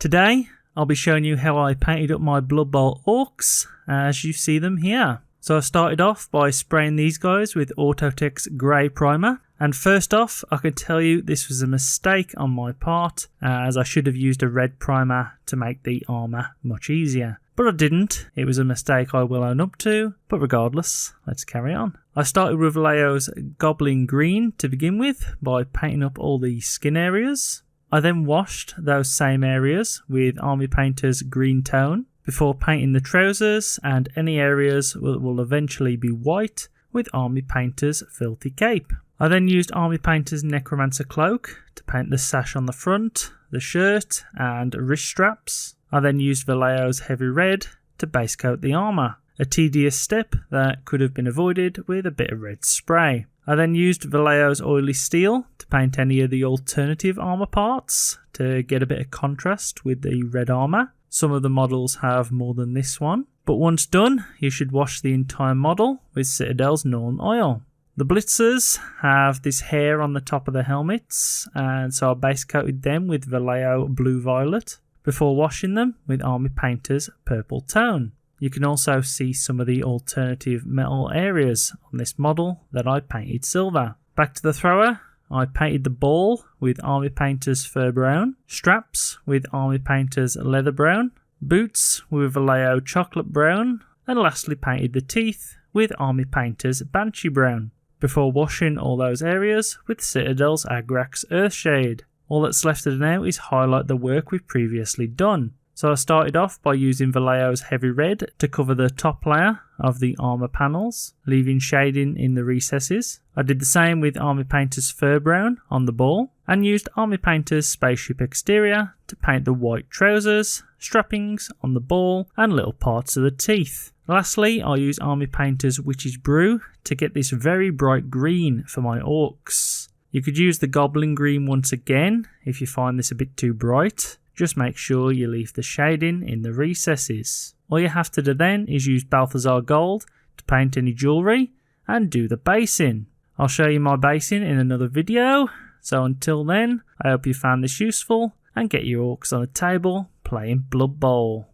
Today, I'll be showing you how I painted up my Blood Bowl Orcs as you see them here. So I started off by spraying these guys with Autotex Grey Primer. And first off, I can tell you this was a mistake on my part, as I should have used a red primer to make the armour much easier. But I didn't. It was a mistake I will own up to, but regardless, let's carry on. I started with Vallejo's Goblin Green to begin with by painting up all the skin areas. I then washed those same areas with Army Painter's Green Tone before painting the trousers and any areas that will eventually be white with Army Painter's Filthy Cape. I then used Army Painter's Necromancer Cloak to paint the sash on the front, the shirt and wrist straps. I then used Vallejo's Heavy Red to base coat the armour, a tedious step that could have been avoided with a bit of red spray. I then used Vallejo's Oily Steel to paint any of the alternative armour parts to get a bit of contrast with the red armour. Some of the models have more than this one, but once done you should wash the entire model with Citadel's Norn Oil. The Blitzers have this hair on the top of the helmets, and so I base coated them with Vallejo Blue Violet before washing them with Army Painter's Purple Tone. You can also see some of the alternative metal areas on this model that I painted silver. Back to the thrower, I painted the ball with Army Painter's Fur Brown, straps with Army Painter's Leather Brown, boots with Vallejo Chocolate Brown, and lastly painted the teeth with Army Painter's Banshee Brown, before washing all those areas with Citadel's Agrax Earthshade. All that's left to do now is highlight the work we've previously done. So I started off by using Vallejo's Heavy Red to cover the top layer of the armour panels, leaving shading in the recesses. I did the same with Army Painter's Fur Brown on the ball, and used Army Painter's Spaceship Exterior to paint the white trousers, strappings on the ball, and little parts of the teeth. Lastly, I used Army Painter's Witch's Brew to get this very bright green for my orcs. You could use the Goblin Green once again if you find this a bit too bright. Just make sure you leave the shading in the recesses. All you have to do then is use Balthazar Gold to paint any jewellery and do the basing. I'll show you my basing in another video, so until then, I hope you found this useful and get your orcs on the table playing Blood Bowl.